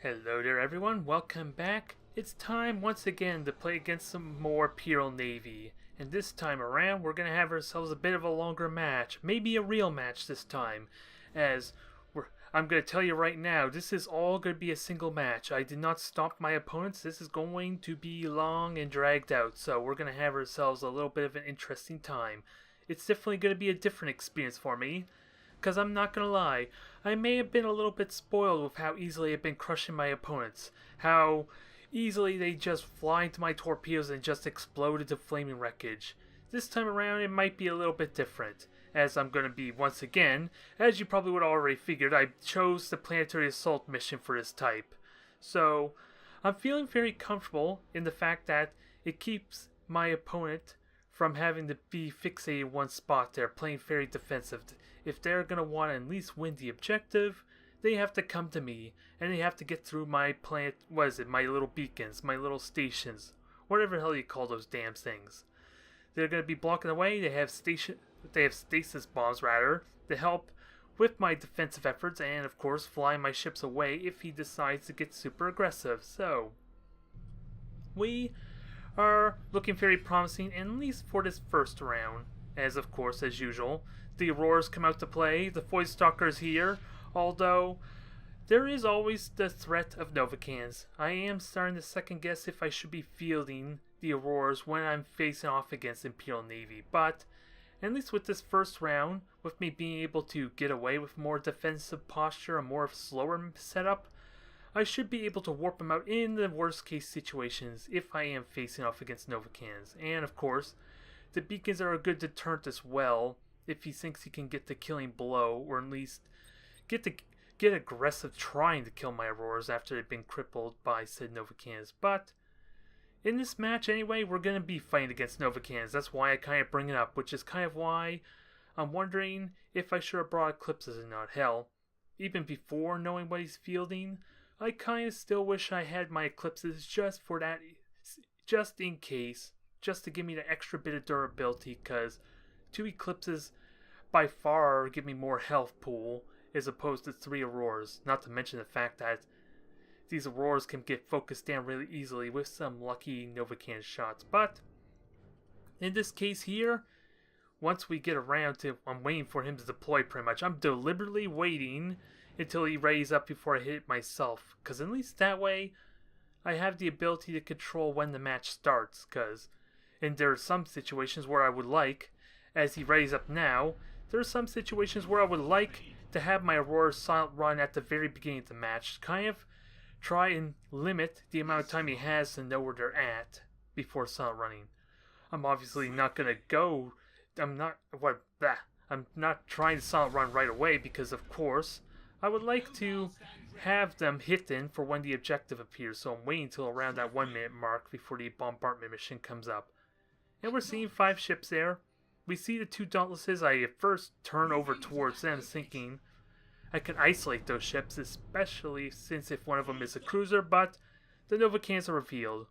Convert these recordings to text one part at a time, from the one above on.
Hello there everyone, welcome back. It's time once again to play against some more Imperial Navy. And this time around we're going to have ourselves a bit of a longer match. Maybe a real match this time. I'm going to tell you right now, this is all going to be a single match. I did not stop my opponents. This is going to be long and dragged out. So we're going to have ourselves a little bit of an interesting time. It's definitely going to be a different experience for me. Because I'm not going to lie, I may have been a little bit spoiled with how easily I've been crushing my opponents. How easily they just fly into my torpedoes and just explode into flaming wreckage. This time around it might be a little bit different, as I'm going to be, once again, as you probably would have already figured, I chose the planetary assault mission for this type. So, I'm feeling very comfortable in the fact that it keeps my opponent from having to be fixated in one spot there, playing very defensive. If they're going to want to at least win the objective, they have to come to me, and they have to get through my planet, my little beacons, my little stations, whatever the hell you call those damn things. They're going to be blocking the way. They have stasis bombs, rather, to help with my defensive efforts, and of course fly my ships away if he decides to get super aggressive. So, we are looking very promising, at least for this first round, as of course, as usual, the Auroras come out to play, the Void Stalkers here, although there is always the threat of Novacans. I am starting to second guess if I should be fielding the Auroras when I'm facing off against Imperial Navy, but at least with this first round, with me being able to get away with more defensive posture, a more slower setup, I should be able to warp him out in the worst case situations if I am facing off against Novacans. And of course, the beacons are a good deterrent as well if he thinks he can get the killing blow, or at least get aggressive trying to kill my Auroras after they've been crippled by said Novacans. But in this match anyway, we're going to be fighting against Novacans. That's why I kind of bring it up, which is kind of why I'm wondering if I should have brought Eclipses or not. Hell, even before knowing what he's fielding, I kind of still wish I had my Eclipses just for that, just in case, just to give me the extra bit of durability, because 2 Eclipses by far give me more health pool as opposed to 3 Auroras, not to mention the fact that these Auroras can get focused down really easily with some lucky Novacan shots. But in this case here, once we get around to, I'm waiting for him to deploy pretty much. I'm deliberately waiting until he raises up before I hit it myself, because at least that way I have the ability to control when the match starts, and there are some situations where I would like, as he raises up now, there are some situations where I would like to have my Aurora silent run at the very beginning of the match, kind of try and limit the amount of time he has to know where they're at before silent running. I'm obviously not going to go, I'm not trying to silent run right away, because of course I would like to have them hidden for when the objective appears, so I'm waiting until around that 1 minute mark before the bombardment mission comes up. And we're seeing 5 ships there. We see the 2 Dauntlesses. I at first turn over towards them thinking I can isolate those ships, especially since if one of them is a cruiser, but the Novacans are revealed.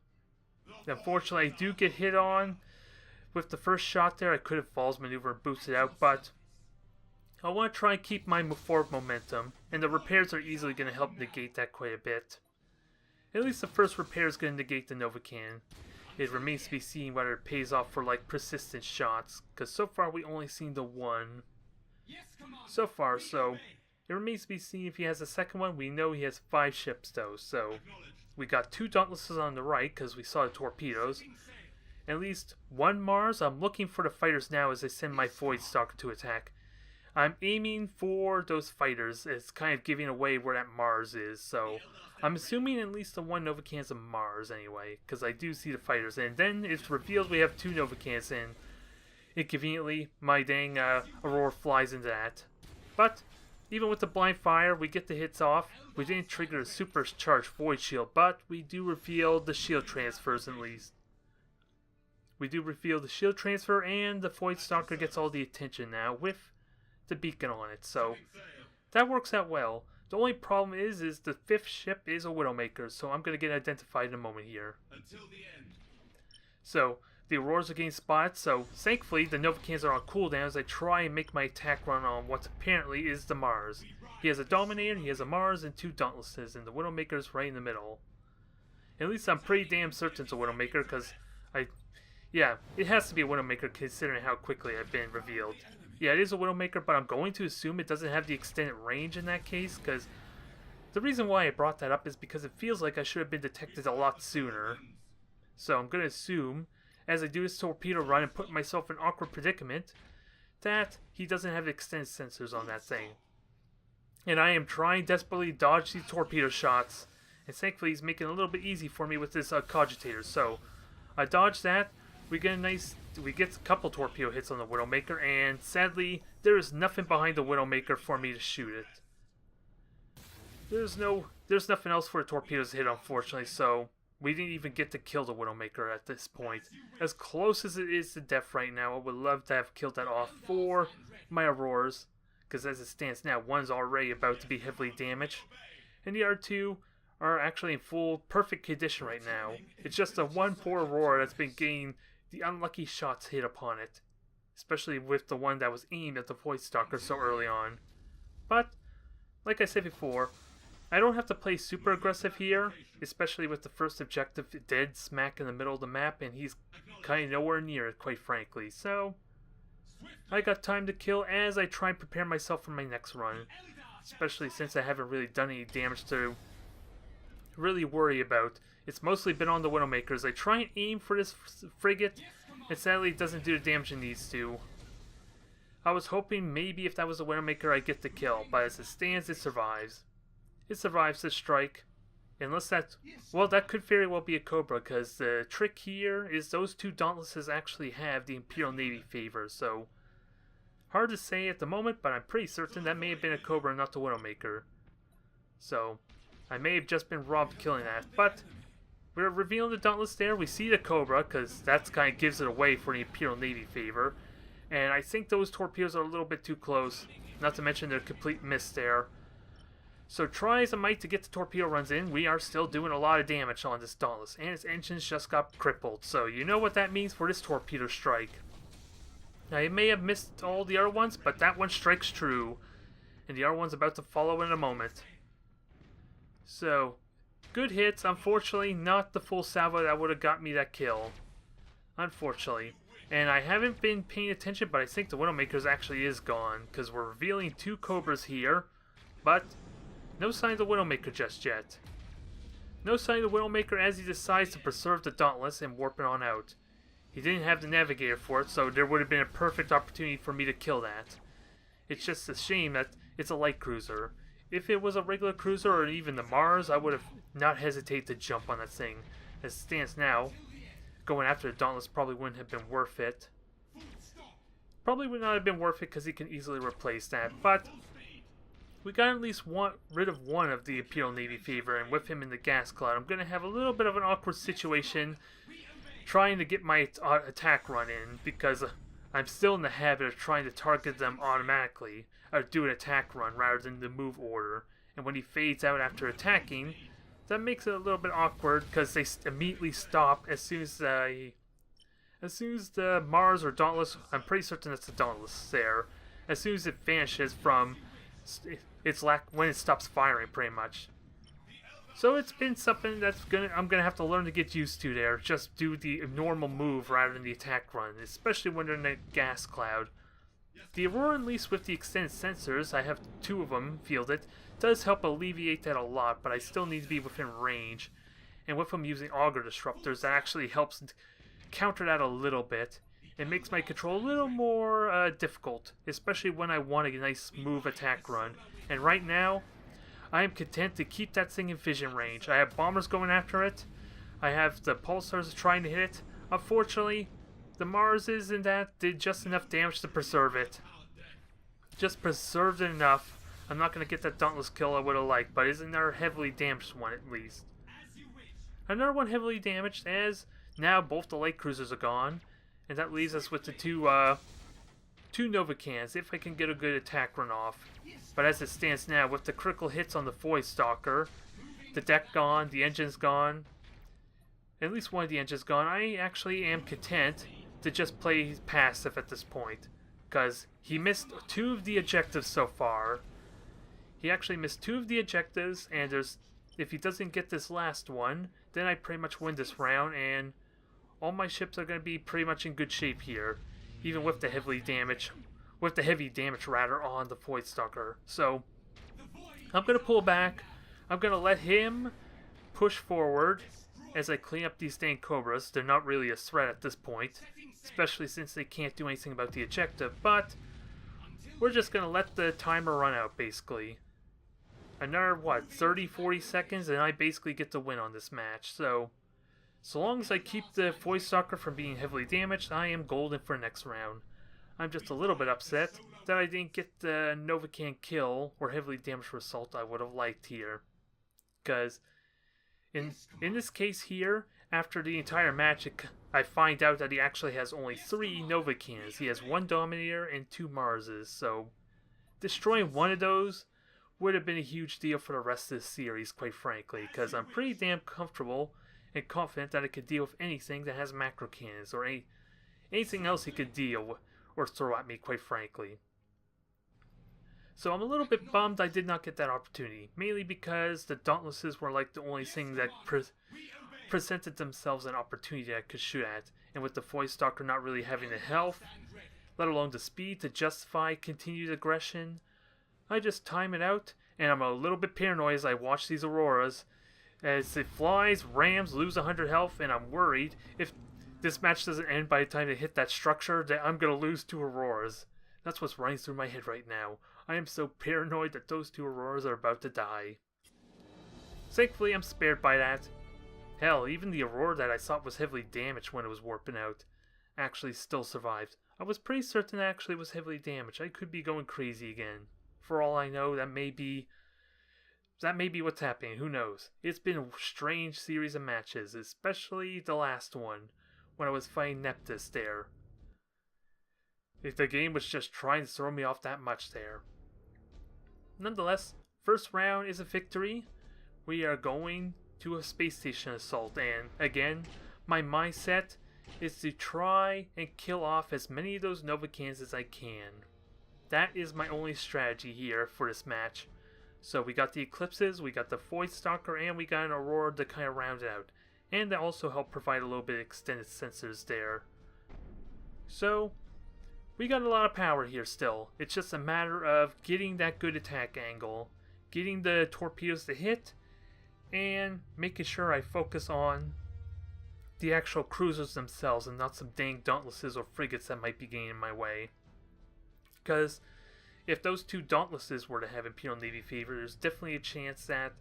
Unfortunately, I do get hit on with the first shot there. I could have falls maneuver and boosted out, but I want to try and keep my forward momentum, and the repairs are easily going to help negate that quite a bit. At least the first repair is going to negate the Novacan. It remains to be seen whether it pays off for like persistent shots, because so far we only seen the one. So far, so it remains to be seen if he has a second one. We know he has 5 ships though, so we got 2 Dauntlesses on the right because we saw the torpedoes. At least 1 Mars. I'm looking for the fighters now as I send my Void Stalker to attack. I'm aiming for those fighters. It's kind of giving away where that Mars is, so I'm assuming at least the 1 Novacan's a Mars anyway, because I do see the fighters. And then it's revealed we have 2 Novacans, and inconveniently my dang Aurora flies into that. But even with the blind fire, we get the hits off. We didn't trigger a supercharged Void Shield, but we do reveal the shield transfers at least. We do reveal the shield transfer, and the Void Stalker gets all the attention now with the beacon on it, so that works out well. The only problem is the 5th ship is a Widowmaker, so I'm going to get identified in a moment here. So the Auroras are getting spotted, so thankfully the Novacans are on cooldown as I try and make my attack run on what apparently is the Mars. He has a Dominator, he has a Mars, and 2 Dauntlesses, and the Widowmaker's right in the middle. At least I'm pretty damn certain it's a Widowmaker, because yeah, it has to be a Widowmaker considering how quickly I've been revealed. Yeah, it is a Widowmaker, but I'm going to assume it doesn't have the extended range in that case, because the reason why I brought that up is because it feels like I should have been detected a lot sooner. So I'm going to assume, as I do this torpedo run and put myself in an awkward predicament, that he doesn't have extended sensors on that thing. And I am trying desperately to dodge these torpedo shots, and thankfully he's making it a little bit easy for me with this cogitator. So I dodge that. We get a couple torpedo hits on the Widowmaker, and sadly there is nothing behind the Widowmaker for me to shoot it. There's nothing else for the torpedoes to hit, unfortunately, so we didn't even get to kill the Widowmaker at this point. As close as it is to death right now, I would love to have killed that off for my Auroras, because as it stands now, one's already about to be heavily damaged, and the other 2 are actually in full perfect condition right now. It's just the one poor Aurora that's been getting the unlucky shots hit upon it, especially with the one that was aimed at the Void Stalker so early on. But, like I said before, I don't have to play super aggressive here, especially with the first objective dead smack in the middle of the map, and he's kind of nowhere near it, quite frankly. So, I got time to kill as I try and prepare myself for my next run, especially since I haven't really done any damage to really worry about. It's mostly been on the Widowmakers. I try and aim for this frigate, and sadly it doesn't do the damage it needs to. I was hoping maybe if that was a Widowmaker I'd get the kill, but as it stands, it survives. It survives the strike. Unless that... well, that could very well be a Cobra, because the trick here is those 2 Dauntlesses actually have the Imperial Navy favor, so... hard to say at the moment, but I'm pretty certain that may have been a Cobra, not the Widowmaker. So, I may have just been robbed killing that, but... we're revealing the Dauntless there. We see the Cobra, because that kind of gives it away for the Imperial Navy favor. And I think those torpedoes are a little bit too close, not to mention their complete miss there. So try as I might to get the torpedo runs in, we are still doing a lot of damage on this Dauntless, and its engines just got crippled, so you know what that means for this torpedo strike. Now, I may have missed all the other ones, but that one strikes true, and the other one's about to follow in a moment. So, good hits, unfortunately not the full salvo that would have got me that kill. Unfortunately. And I haven't been paying attention, but I think the Widowmaker actually is gone, because we're revealing 2 Cobras here, but... no sign of the Widowmaker just yet. No sign of the Widowmaker as he decides to preserve the Dauntless and warp it on out. He didn't have the Navigator for it, so there would have been a perfect opportunity for me to kill that. It's just a shame that it's a light cruiser. If it was a regular cruiser or even the Mars, I would have not hesitated to jump on that thing. As it stands now, going after the Dauntless probably wouldn't have been worth it. Probably would not have been worth it because he can easily replace that, but... we got at least rid of one of the Imperial Navy favor, and with him in the gas cloud, I'm going to have a little bit of an awkward situation trying to get my attack run in, because I'm still in the habit of trying to target them automatically, or do an attack run rather than the move order. And when he fades out after attacking, that makes it a little bit awkward, because they immediately stop as soon as the Mars or Dauntless, I'm pretty certain that's the Dauntless there, as soon as it vanishes from... when it stops firing, pretty much. So it's been something that's I'm gonna have to learn to get used to there. Just do the normal move rather than the attack run, especially when they're in a gas cloud. The Aurora, at least with the extended sensors, I have 2 of them fielded, does help alleviate that a lot, but I still need to be within range. And with them using auger disruptors, that actually helps counter that a little bit. It makes my control a little more difficult, especially when I want a nice smooth attack run. And right now, I am content to keep that thing in vision range. I have bombers going after it. I have the pulsars trying to hit it. Unfortunately, the Marses and that did just enough damage to preserve it. Just preserved it enough. I'm not going to get that Dauntless kill I would have liked, but it's another heavily damaged one at least. Another one heavily damaged, as now both the light cruisers are gone. And that leaves us with the two Novacans, if I can get a good attack run off. But as it stands now, with the critical hits on the Void Stalker, the deck gone, the engine's gone, at least one of the engines gone, I actually am content to just play passive at this point. Because he missed 2 of the objectives so far. He actually missed 2 of the objectives, and if he doesn't get this last one, then I pretty much win this round, and all my ships are going to be pretty much in good shape here, even with the heavy damage rather on the Void Stalker. So I'm going to pull back. I'm going to let him push forward as I clean up these dang Cobras. They're not really a threat at this point, especially since they can't do anything about the objective, but we're just going to let the timer run out, basically. Another, 30-40 seconds, and I basically get the win on this match. So long as I keep the Void Stalker from being heavily damaged, I am golden for next round. I'm just a little bit upset that I didn't get the Novacan kill or heavily damaged result I would have liked here. Because in this case here, after the entire match, I find out that he actually has only 3 Novacans. He has 1 Dominator and 2 Marses, so destroying one of those would have been a huge deal for the rest of this series, quite frankly, because I'm pretty damn comfortable and confident that I could deal with anything that has macro cannons or anything else he could deal or throw at me, quite frankly. So I'm a little bit bummed I did not get that opportunity, mainly because the Dauntlesses were like the only thing that presented themselves an opportunity I could shoot at, and with the Void Stalker not really having the health, let alone the speed to justify continued aggression, I just time it out, and I'm a little bit paranoid as I watch these Auroras. As it flies, rams, lose 100 health, and I'm worried if this match doesn't end by the time they hit that structure that I'm going to lose 2 Auroras. That's what's running through my head right now. I am so paranoid that those 2 Auroras are about to die. Thankfully, I'm spared by that. Hell, even the Aurora that I thought was heavily damaged when it was warping out actually still survived. I was pretty certain it actually was heavily damaged. I could be going crazy again. For all I know, that may be what's happening. Who knows? It's been a strange series of matches, especially the last one, when I was fighting Neptis there. If the game was just trying to throw me off that much there. Nonetheless, first round is a victory. We are going to a space station assault, and again, my mindset is to try and kill off as many of those Novacans as I can. That is my only strategy here for this match. So we got the Eclipses, we got the Void Stalker, and we got an Aurora to kind of round it out. And that also helped provide a little bit of extended sensors there. So we got a lot of power here still. It's just a matter of getting that good attack angle, getting the torpedoes to hit, and making sure I focus on the actual cruisers themselves and not some dang Dauntlesses or frigates that might be getting in my way. Because if those 2 Dauntlesses were to have Imperial Navy favor, there's definitely a chance that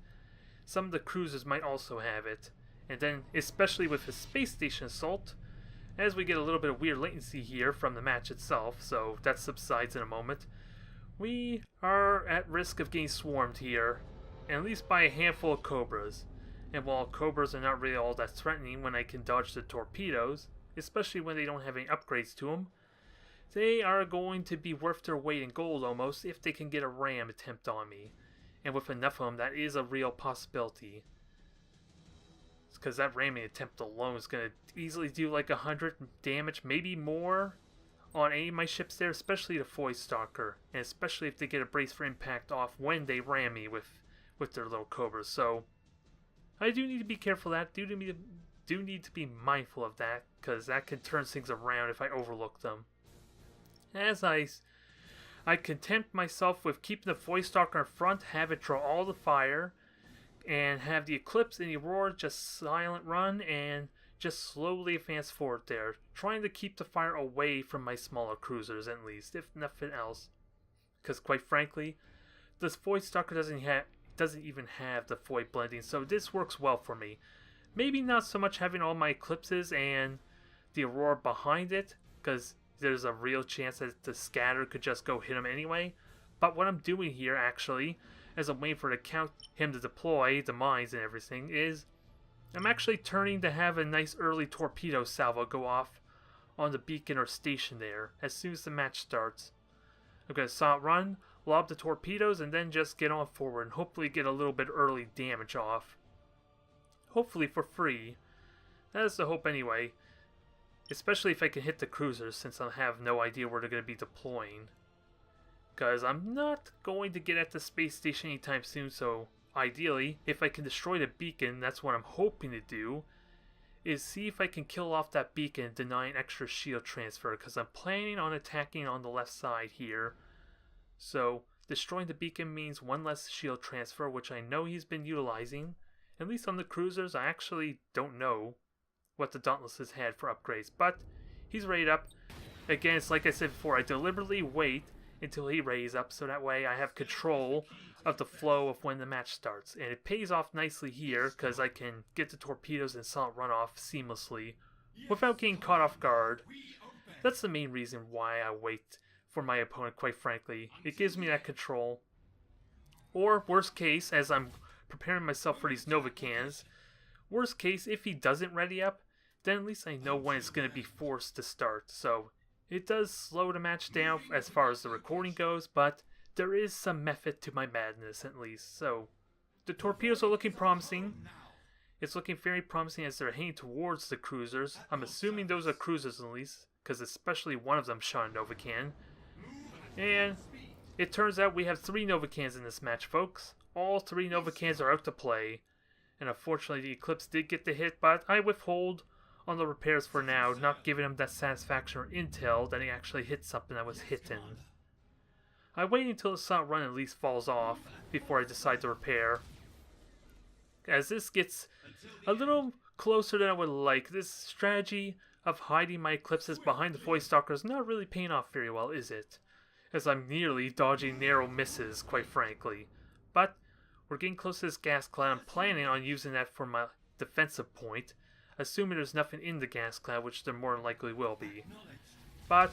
some of the cruisers might also have it. And then, especially with the space station assault, as we get a little bit of weird latency here from the match itself, so that subsides in a moment, we are at risk of getting swarmed here, at least by a handful of Cobras. And while Cobras are not really all that threatening when I can dodge the torpedoes, especially when they don't have any upgrades to them, they are going to be worth their weight in gold almost if they can get a ram attempt on me. And with enough of them, that is a real possibility. Because that ramming attempt alone is going to easily do like 100 damage, maybe more, on any of my ships there, especially the Void Stalker. And especially if they get a brace for impact off when they ram me with their little Cobras. So I do need to be careful of that. Do need to be mindful of that, because that can turn things around if I overlook them. As I content myself with keeping the Void Stalker in front, have it draw all the fire, and have the Eclipse and the Aurora just silent run and just slowly advance forward there, trying to keep the fire away from my smaller cruisers at least, if nothing else. Because quite frankly, this Void Stalker doesn't even have the Void blending, so this works well for me. Maybe not so much having all my Eclipses and the Aurora behind it, because there's a real chance that the scatter could just go hit him anyway. But what I'm doing here, actually, as I'm waiting for him to deploy the mines and everything, is I'm actually turning to have a nice early torpedo salvo go off on the beacon or station there as soon as the match starts. I'm going to saw it run, lob the torpedoes, and then just get on forward and hopefully get a little bit early damage off. Hopefully for free. That is the hope anyway. Especially if I can hit the cruisers, since I have no idea where they're going to be deploying. because I'm not going to get at the space station anytime soon, so ideally, if I can destroy the beacon, that's what I'm hoping to do, is see if I can kill off that beacon and deny an extra shield transfer, because I'm planning on attacking on the left side here. So destroying the beacon means one less shield transfer, which I know he's been utilizing. At least on the cruisers, I actually don't know what the Dauntlesses had for upgrades, but he's rated up. Again, it's like I said before, I deliberately wait until he raises up, so that way I have control of the flow of when the match starts. And it pays off nicely here, because I can get the torpedoes and silent runoff seamlessly without getting caught off guard. That's the main reason why I wait for my opponent, quite frankly. It gives me that control. Or, worst case, as I'm preparing myself for these Nova cans, worst case, if he doesn't ready up, then at least I know when it's going to be forced to start. So it does slow the match down as far as the recording goes, but there is some method to my madness at least. So the torpedoes are looking promising. It's looking very promising as they're heading towards the cruisers. I'm assuming those are cruisers at least, because especially one of them shot a Nova can. And it turns out we have 3 Nova cans in this match, folks. All 3 Nova cans are out to play. And unfortunately the Eclipse did get the hit, but I withhold on the repairs for now, not giving him that satisfaction or intel that he actually hit something that was hitting. I wait until the silent run at least falls off before I decide to repair. As this gets a little closer than I would like, this strategy of hiding my Eclipses behind the Void Stalker is not really paying off very well, is it? As I'm nearly dodging narrow misses, quite frankly. But we're getting close to this gas cloud. I'm planning on using that for my defensive point, assuming there's nothing in the gas cloud, which there more than likely will be. But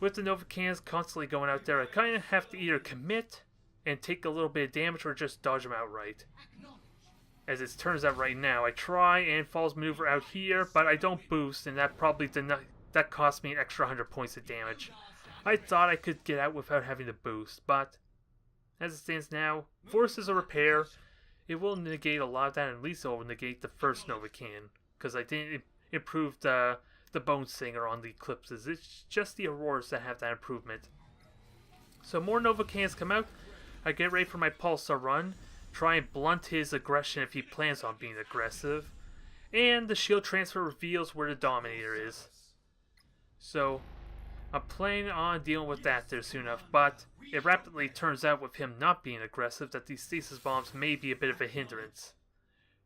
with the Nova cans constantly going out there, I kind of have to either commit and take a little bit of damage or just dodge them outright. As it turns out right now, I try and falls maneuver out here, but I don't boost, and that probably that cost me an extra 100 points of damage. I thought I could get out without having to boost, but as it stands now, forces a repair. It will negate a lot of that, and at least it will negate the first Nova can, because I didn't improve the Bone Singer on the Eclipses. It's just the Auroras that have that improvement. So more Nova cans come out. I get ready for my Pulsar run, try and blunt his aggression if he plans on being aggressive, and the shield transfer reveals where the Dominator is. So I'm planning on dealing with that there soon enough, but it rapidly turns out with him not being aggressive that these stasis bombs may be a bit of a hindrance.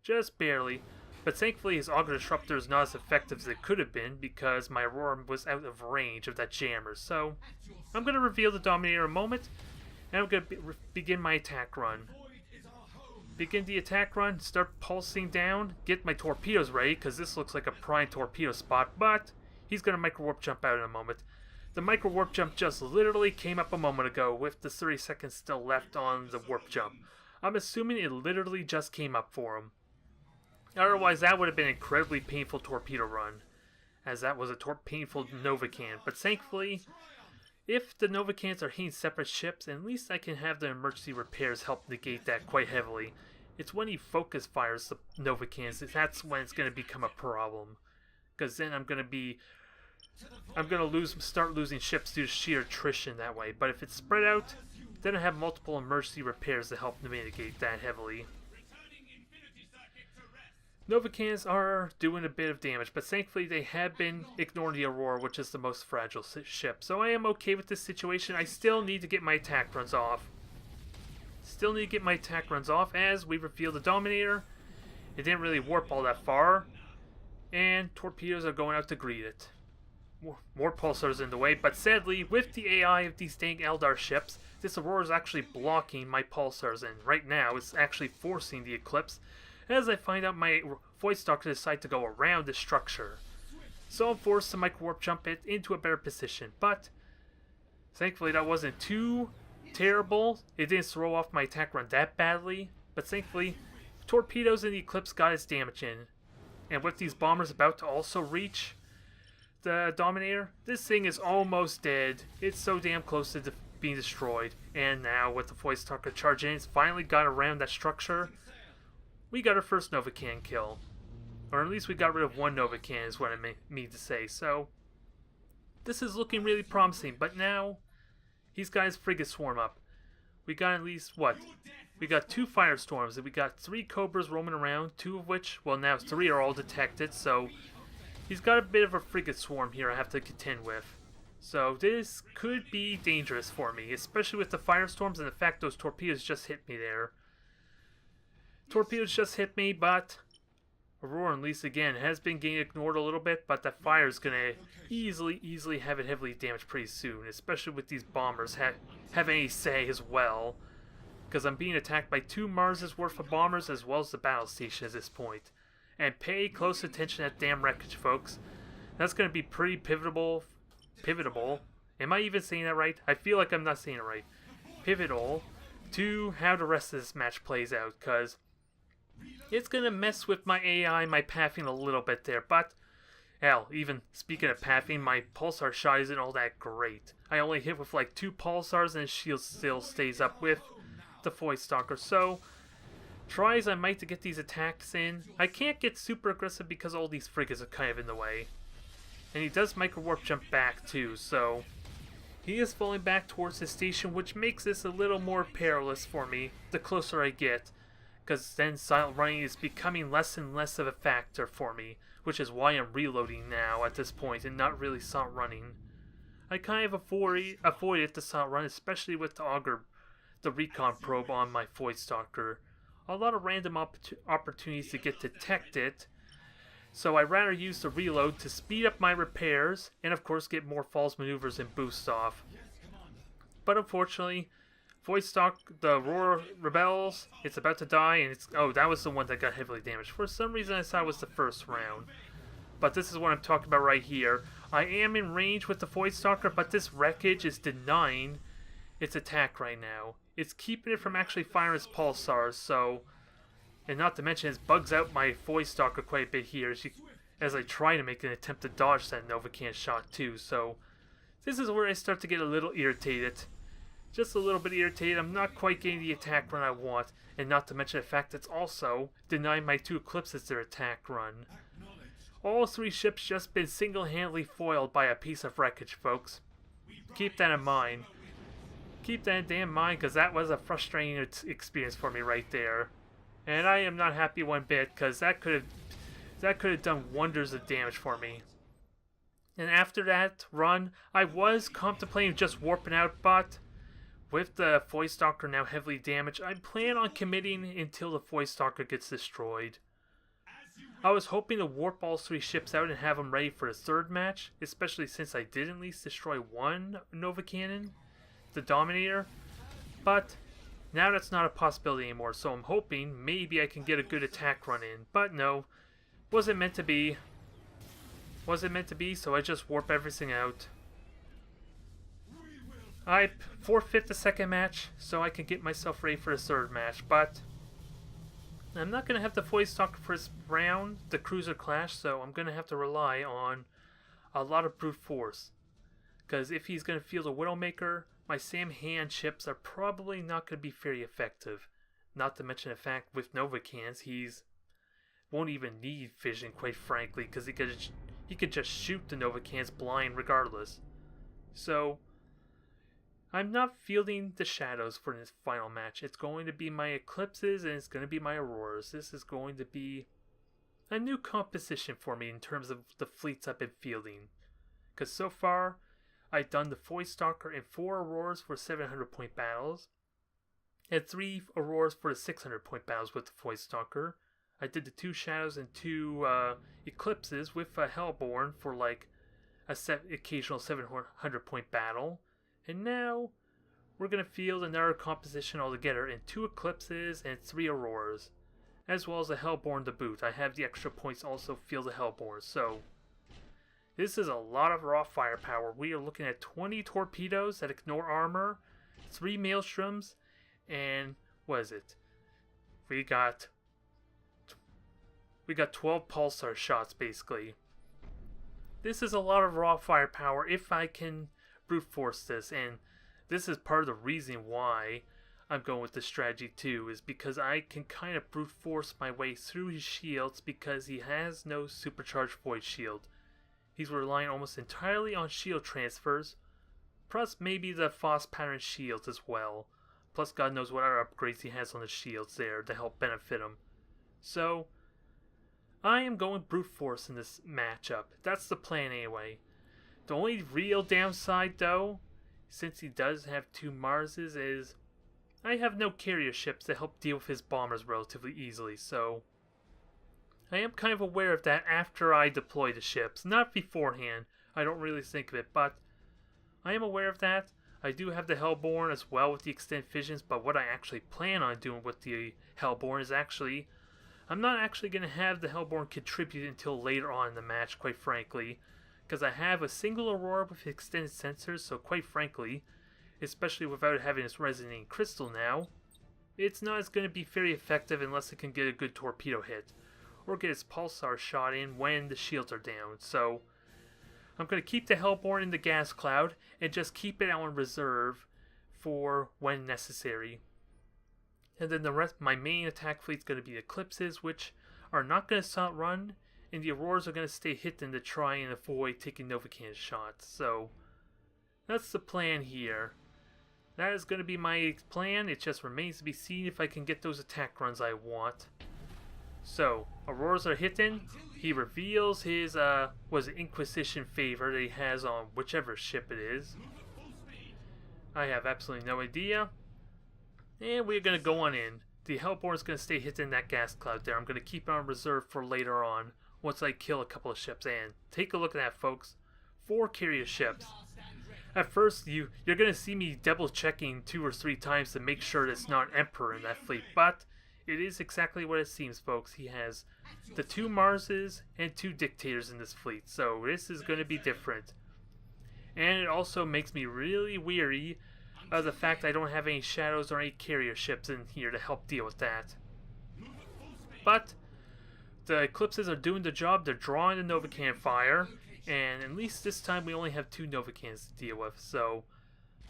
Just barely, but thankfully his Auger Disruptor is not as effective as it could have been because my Aurora was out of range of that jammer. So I'm going to reveal the Dominator in a moment, and I'm going to begin my attack run. Begin the attack run, start pulsing down, get my torpedoes ready because this looks like a prime torpedo spot, but he's going to micro warp jump out in a moment. The micro warp jump just literally came up a moment ago with the 30 seconds still left on the warp jump. I'm assuming it literally just came up for him. Otherwise that would have been an incredibly painful torpedo run, as that was a painful Nova can. But thankfully, if the Nova cans are hitting separate ships, at least I can have the emergency repairs help negate that quite heavily. It's when he focus fires the Nova cans, that's when it's going to become a problem. Because then I'm going to start losing ships due to sheer attrition that way. But if it's spread out, then I have multiple emergency repairs to help mitigate that heavily. Nova cans are doing a bit of damage, but thankfully they have been ignoring the Aurora, which is the most fragile ship. So I am okay with this situation. I still need to get my attack runs off. As we reveal the Dominator. It didn't really warp all that far, and torpedoes are going out to greet it. More pulsars in the way, but sadly, with the AI of these dang Eldar ships, this Aurora is actually blocking my pulsars, and right now it's actually forcing the Eclipse, as I find out my Void Stalker decide to go around the structure. So I'm forced to micro warp jump it into a better position, but thankfully that wasn't too terrible. It didn't throw off my attack run that badly, but thankfully torpedoes in the Eclipse got its damage in. And with these bombers about to also reach the Dominator, this thing is almost dead. It's so damn close to being destroyed. And now with the Void Stalker charging in, it's finally got around that structure. We got our first Nova can kill. Or at least we got rid of one Nova can is what I mean to say. So this is looking really promising, but now He's got his frigate swarm up. We got at least, what? We got 2 firestorms, and we got 3 cobras roaming around, 2 of which, well now 3 are all detected, so he's got a bit of a frigate swarm here I have to contend with. So this could be dangerous for me, especially with the firestorms and the fact those torpedoes just hit me there. Torpedoes just hit me, but Aurora, at least again, has been getting ignored a little bit, but that fire is going to easily have it heavily damaged pretty soon, especially with these bombers having any say as well. Because I'm being attacked by 2 Mars's worth of bombers as well as the battle station at this point. And pay close attention to that damn wreckage, folks. That's going to be pretty pivotal. Am I even saying that right? I feel like I'm not saying it right. Pivotal to how the rest of this match plays out, because it's going to mess with my AI, my pathing a little bit there, but hell, even speaking of pathing, my pulsar shot isn't all that great. I only hit with like 2 pulsars and his shield still stays up with the Void Stalker, so try as I might to get these attacks in, I can't get super aggressive because all these frigates are kind of in the way. And he does micro warp jump back too, so he is falling back towards his station, which makes this a little more perilous for me the closer I get, because then silent running is becoming less and less of a factor for me, which is why I'm reloading now at this point and not really silent running. I kind of avoided the silent run, especially with the recon probe on my Void Stalker. A lot of random opportunities to get detected, so I'd rather use the reload to speed up my repairs and of course get more false maneuvers and boosts off. But unfortunately, Void Stalker, the Aurora rebels, it's about to die, and it's, oh, that was the one that got heavily damaged. For some reason I thought it was the first round. But this is what I'm talking about right here. I am in range with the Void Stalker, but this wreckage is denying its attack right now. It's keeping it from actually firing its pulsars, so, and not to mention it bugs out my Void Stalker quite a bit here as I try to make an attempt to dodge that Novacan shot too, so this is where I start to get a little irritated. Just a little bit irritated. I'm not quite getting the attack run I want, and not to mention the fact it's also denying my 2 Eclipses their attack run. All 3 ships just been single-handedly foiled by a piece of wreckage, folks. Keep that in mind. Keep that in damn mind, because that was a frustrating experience for me right there. And I am not happy one bit, because that could have done wonders of damage for me. And after that run, I was contemplating just warping out, but with the Void Stalker now heavily damaged, I plan on committing until the Void Stalker gets destroyed. I was hoping to warp all 3 ships out and have them ready for the 3rd match, especially since I did at least destroy 1 Nova Cannon, the Dominator, but now that's not a possibility anymore, so I'm hoping maybe I can get a good attack run in, but no, wasn't meant to be. Wasn't meant to be, so I just warp everything out. I forfeit the 2nd match so I can get myself ready for the 3rd match, but I'm not going to have the Void Stalker for this round, the Cruiser Clash, so I'm going to have to rely on a lot of brute force. Because if he's going to field a Widowmaker, my Sam Hand ships are probably not going to be very effective. Not to mention the fact with Nova Cans, he's won't even need vision, quite frankly, because he could just shoot the Nova Cans blind regardless. So I'm not fielding the shadows for this final match. It's going to be my Eclipses and it's going to be my Auroras. This is going to be a new composition for me in terms of the fleets I've been fielding. Because so far, I've done the Void Stalker and 4 Auroras for 700-point battles, and 3 Auroras for the 600-point battles with the Void Stalker. I did the 2 Shadows and 2 Eclipses with a Hellborn for like a occasional 700-point battle. And now, we're going to field another composition altogether in 2 Eclipses and 3 Auroras, as well as a Hellborn to boot. I have the extra points also field a Hellborn, so this is a lot of raw firepower. We are looking at 20 torpedoes that ignore armor, 3 Maelstroms, and what is it? We got 12 pulsar shots basically. This is a lot of raw firepower if I can brute force this, and this is part of the reason why I'm going with this strategy too, is because I can kind of brute force my way through his shields because he has no supercharged void shield. He's relying almost entirely on shield transfers, Plus maybe the Frost pattern shields as well. Plus God knows what other upgrades he has on the shields there to help benefit him. So, I am going brute force in this matchup. That's the plan anyway. The only real downside though, since he does have 2 Marses, is I have no carrier ships to help deal with his bombers relatively easily, so I am kind of aware of that after I deploy the ships. Not beforehand, I don't really think of it, but I am aware of that. I do have the Hellborn as well with the Extended Visions, but what I actually plan on doing with the Hellborn is actually, I'm not actually going to have the Hellborn contribute until later on in the match, quite frankly, because I have a single Aurora with extended sensors, so quite frankly, especially without having this Resonating Crystal now, it's not as going to be very effective unless it can get a good torpedo hit, or get its pulsar shot in when the shields are down. So I'm going to keep the Hellborn in the gas cloud and just keep it on reserve for when necessary. And then the rest, my main attack fleet is going to be Eclipses, which are not going to stop run, and the Auroras are going to stay hidden to try and avoid taking Novacan shots. So that's the plan here. That is going to be my plan. It just remains to be seen if I can get those attack runs I want. So, Auroras are hitting. He reveals his, Inquisition favor that he has on whichever ship it is. I have absolutely no idea. And we're going to go on in. The Hellborn is going to stay hitting that gas cloud there. I'm going to keep it on reserve for later on, once I kill a couple of ships. And take a look at that, folks. 4 carrier ships. At first, you're going to see me double checking 2 or 3 times to make sure that it's not Emperor in that fleet, but it is exactly what it seems, folks. He has the 2 Marses and 2 Dictators in this fleet, so this is going to be different. And it also makes me really weary of the fact I don't have any Shadows or any carrier ships in here to help deal with that. But the Eclipses are doing the job. They're drawing the Novacan fire. And at least this time we only have 2 Novacans to deal with, so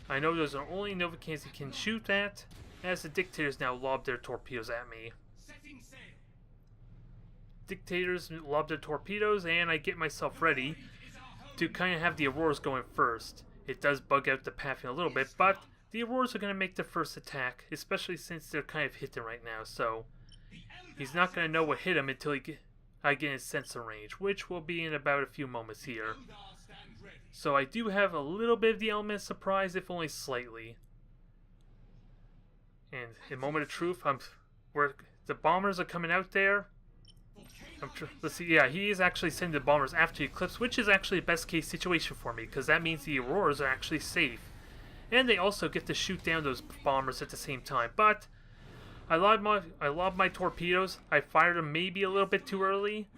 I know those are only Novacans he can shoot at, as the Dictators now lob their torpedoes at me. Dictators lob their torpedoes, and I get myself ready to kind of have the Auroras going first. It does bug out the pathing a little bit, but the Auroras are going to make the first attack, especially since they're kind of hidden right now, so he's not going to know what hit him until I get in sensor range, which will be in about a few moments here. So I do have a little bit of the element of surprise, if only slightly. And in moment of truth, where the bombers are coming out there. Let's see, yeah, he is actually sending the bombers after the Eclipse, which is actually the best case situation for me, because that means the Auroras are actually safe. And they also get to shoot down those bombers at the same time, but I lobbed my torpedoes. I fired them maybe a little bit too early,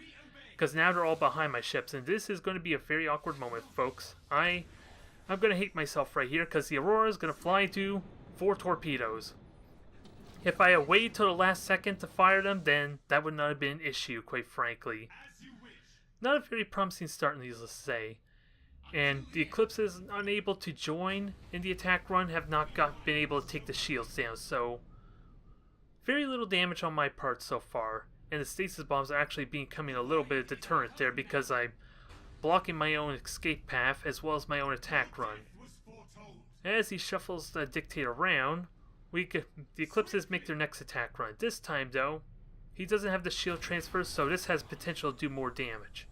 because now they're all behind my ships, and this is going to be a very awkward moment, folks. I'm going to hate myself right here, because the Aurora is going to fly into 4 torpedoes. If I had waited till the last second to fire them, then that would not have been an issue, quite frankly. Not a very promising start, needless to say. And the Eclipses, unable to join in the attack run, have not been able to take the shields down, so very little damage on my part so far, and the stasis bombs are actually becoming a little bit of deterrent there because I'm blocking my own escape path as well as my own attack run. As he shuffles the Dictator around, the Eclipses make their next attack run. This time, though, he doesn't have the shield transfer, so this has potential to do more damage.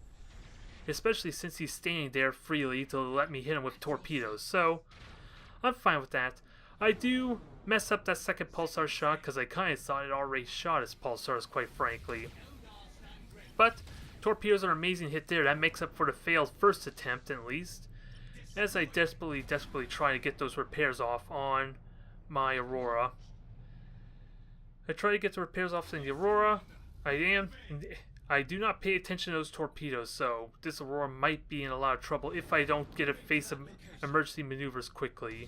Especially since he's standing there freely to let me hit him with torpedoes, so I'm fine with that. I do mess up that second pulsar shot because I kind of thought it already shot his pulsars, quite frankly. But torpedoes are an amazing hit there. That makes up for the failed first attempt, at least. As I desperately try to get those repairs off on my Aurora. I try to get the repairs off on the Aurora. I do not pay attention to those torpedoes, so this Aurora might be in a lot of trouble if I don't get a face of emergency maneuvers quickly.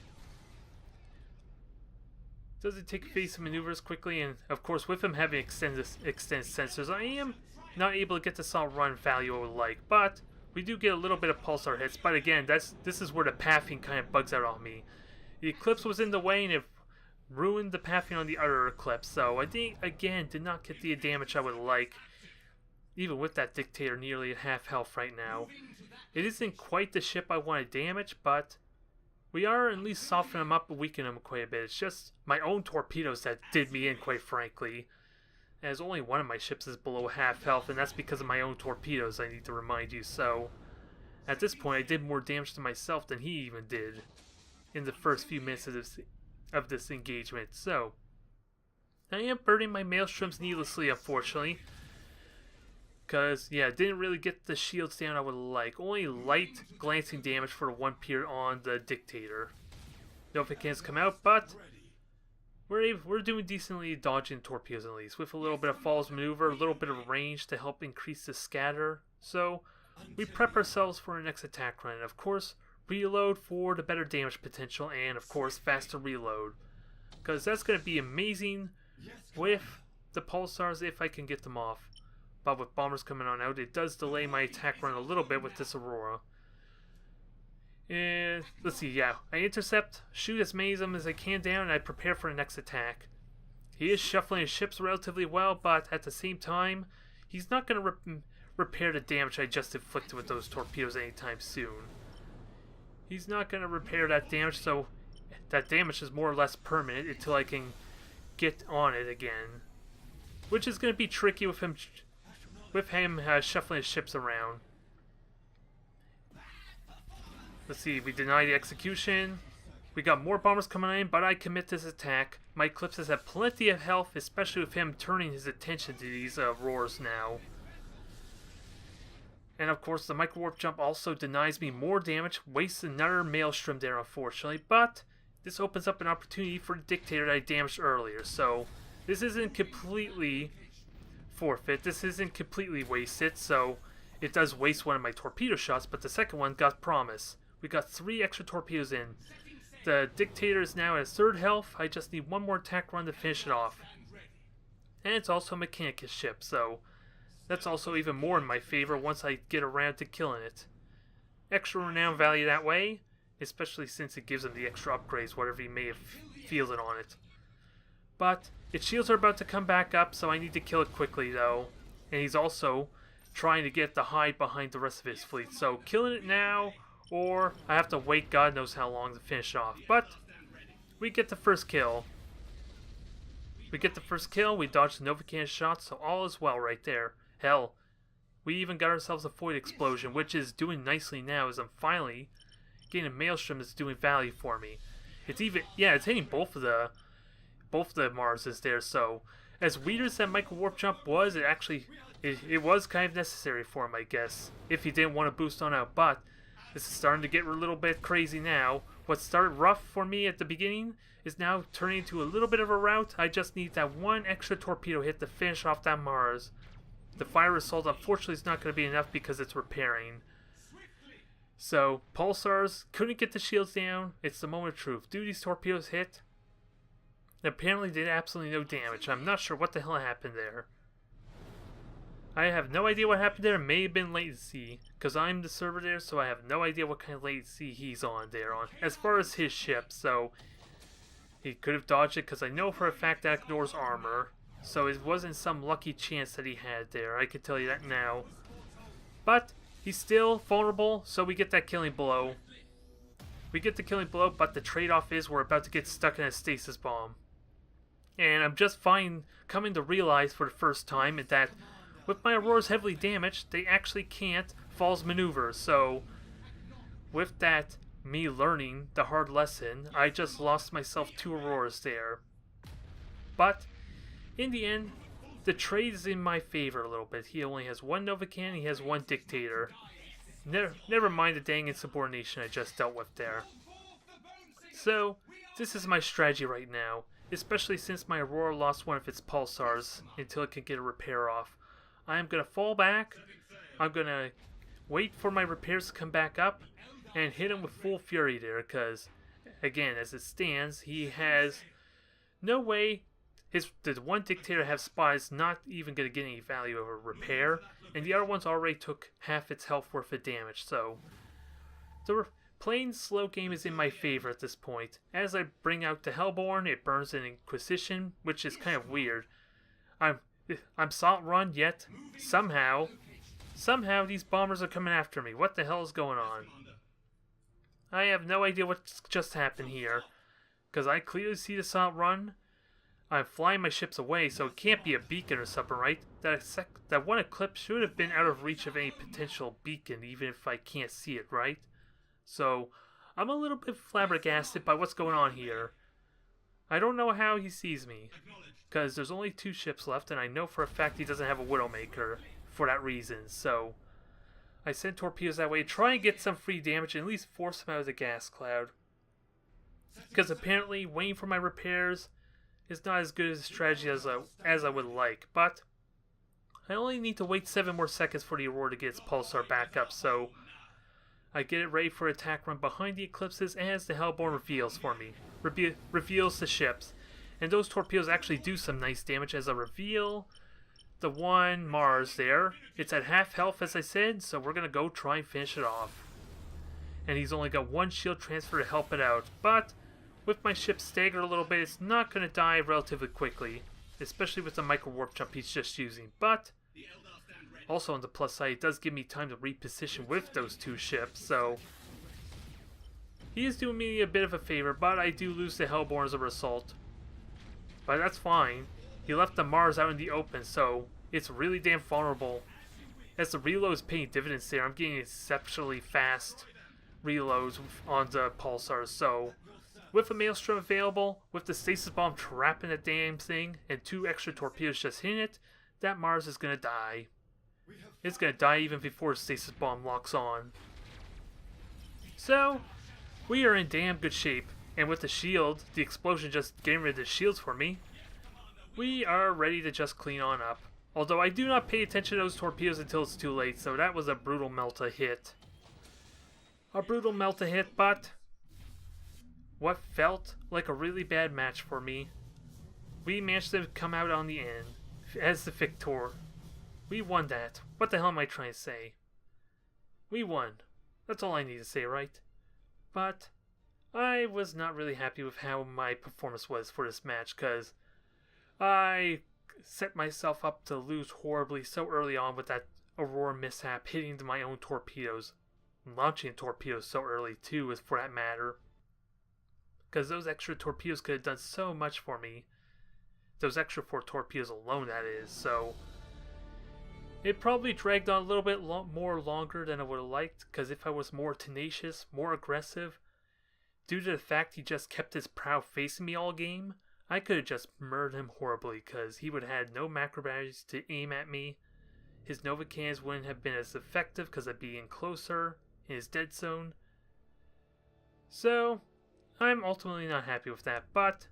Does it take evasive maneuvers quickly? And of course, with him having extended sensors, I am not able to get the solid run value I would like. But we do get a little bit of pulsar hits. But again, this is where the pathing kind of bugs out on me. The Eclipse was in the way and it ruined the pathing on the other Eclipse. So I think, again, did not get the damage I would like, even with that Dictator nearly at half health right now. It isn't quite the ship I want to damage, but We are at least softening them up and weakening them quite a bit. It's just my own torpedoes that did me in, quite frankly. As only one of my ships is below half health, and that's because of my own torpedoes, I need to remind you. So, at this point, I did more damage to myself than he even did in the first few minutes of this engagement. So, I am burning my maelstroms needlessly, unfortunately. Because, yeah, didn't really get the shields down I would like. Only light glancing damage for one period on the Dictator. No Novican's come out, but we're doing decently dodging torpedoes at least. With a little bit of false maneuver, a little bit of range to help increase the scatter. So, we prep ourselves for our next attack run. And of course, reload for the better damage potential, and of course, faster reload. Because that's going to be amazing with the pulsars if I can get them off. But with bombers coming on out, it does delay my attack run a little bit with this Aurora. And let's see, yeah. I intercept, shoot as many of them as I can down, and I prepare for the next attack. He is shuffling his ships relatively well, but at the same time, he's not going to repair the damage I just inflicted with those torpedoes anytime soon. He's not going to repair that damage, so that damage is more or less permanent until I can get on it again. Which is going to be tricky with him shuffling his ships around. Let's see, we deny the execution. We got more bombers coming in, but I commit this attack. My Eclipses have plenty of health, especially with him turning his attention to these roars now. And of course, the micro warp jump also denies me more damage, wastes another maelstrom there, unfortunately. But this opens up an opportunity for the Dictator that I damaged earlier. So this isn't completely forfeit. This isn't completely wasted. So it does waste one of my torpedo shots, but the second one got promise. We got 3 extra torpedoes in. The Dictator is now at 3rd health. I just need one more attack run to finish it off. And it's also a Mechanicus ship, so that's also even more in my favor once I get around to killing it. Extra renown value that way, especially since it gives him the extra upgrades, whatever he may have fielded on it. But its shields are about to come back up, so I need to kill it quickly though. And he's also trying to get the hide behind the rest of his fleet, so killing it now, or I have to wait God knows how long to finish it off. But we get the first kill. We dodge the Novican shot, so all is well right there. Hell, we even got ourselves a Void Explosion, which is doing nicely now as I'm finally getting a Maelstrom that's doing value for me. It's hitting both of the Marses there, so as weird as that micro warp jump was, it was kind of necessary for him, I guess, if he didn't want to boost on out. But this is starting to get a little bit crazy now. What started rough for me at the beginning is now turning into a little bit of a rout. I just need that one extra torpedo hit to finish off that Mars. The fire assault unfortunately is not going to be enough because it's repairing. So, pulsars couldn't get the shields down. It's the moment of truth. Do these torpedoes hit? They apparently did absolutely no damage. I'm not sure what the hell happened there. I have no idea what happened there. It may have been latency, because I'm the server there, so I have no idea what kind of latency he's on there as far as his ship. So he could have dodged it, because I know for a fact that ignores armor. So it wasn't some lucky chance that he had there. I can tell you that now. But he's still vulnerable, so we get that killing blow. But the trade-off is we're about to get stuck in a stasis bomb. And I'm just coming to realize for the first time that with my Auroras heavily damaged, they actually can't false maneuver. So with that, me learning the hard lesson, I just lost myself 2 Auroras there. But in the end, the trade is in my favor a little bit. He only has 1 Novican, he has 1 Dictator. Never mind the dang insubordination I just dealt with there. So, this is my strategy right now, especially since my Aurora lost one of its pulsars until it can get a repair off. I am going to fall back, I'm going to wait for my repairs to come back up, and hit him with full fury there, because, again, as it stands, he has no way. The 1 Dictator have spies not even going to get any value of a repair, and the other one's already took half its health worth of damage, so the playing slow game is in my favor at this point. As I bring out the Hellborn, it burns an Inquisition, which is kind of weird. I'm salt run, yet somehow these bombers are coming after me. What the hell is going on? I have no idea what just happened here. Because I clearly see the assault run. I'm flying my ships away, so it can't be a beacon or something, right? That one eclipse should have been out of reach of any potential beacon, even if I can't see it, right? So, I'm a little bit flabbergasted by what's going on here. I don't know how he sees me, because there's only 2 ships left, and I know for a fact he doesn't have a Widowmaker for that reason, so I send torpedoes that way to try and get some free damage and at least force him out of the gas cloud. Because apparently waiting for my repairs is not as good a strategy as I would like, but I only need to wait 7 more seconds for the Aurora to get its pulsar back up, so I get it ready for attack run behind the eclipses as the Hellborn reveals for me. Reveals the ships. And those torpedoes actually do some nice damage as I reveal the one Mars there. It's at half health as I said, so we're going to go try and finish it off. And he's only got 1 shield transfer to help it out, but with my ship staggered a little bit, it's not going to die relatively quickly, especially with the micro warp jump he's just using. But also on the plus side, it does give me time to reposition with those 2 ships, so he is doing me a bit of a favor, but I do lose the Hellborn as a result. But that's fine. He left the Mars out in the open, so it's really damn vulnerable. As the reload is paying dividends there, I'm getting exceptionally fast reloads on the pulsars, so with a Maelstrom available, with the stasis bomb trapping the damn thing, and 2 extra torpedoes just hitting it, that Mars is gonna die. It's gonna die even before the stasis bomb locks on. So, we are in damn good shape, and with the shield, the explosion just getting rid of the shields for me, we are ready to just clean on up. Although I do not pay attention to those torpedoes until it's too late, so that was a brutal Melta hit. A brutal Melta hit, but what felt like a really bad match for me, we managed to come out on the end as the victor. We won that. What the hell am I trying to say? We won. That's all I need to say, right? But I was not really happy with how my performance was for this match, because I set myself up to lose horribly so early on with that Aurora mishap, hitting into my own torpedoes. Launching torpedoes so early too, is for that matter. Because those extra torpedoes could have done so much for me. Those extra 4 torpedoes alone, that is. So it probably dragged on a little bit more longer than I would have liked, because if I was more tenacious, more aggressive, due to the fact he just kept his prow facing me all game, I could have just murdered him horribly, because he would have had no macro batteries to aim at me. His Nova cannons wouldn't have been as effective because I'd be in closer in his dead zone. So I'm ultimately not happy with that, but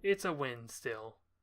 it's a win still.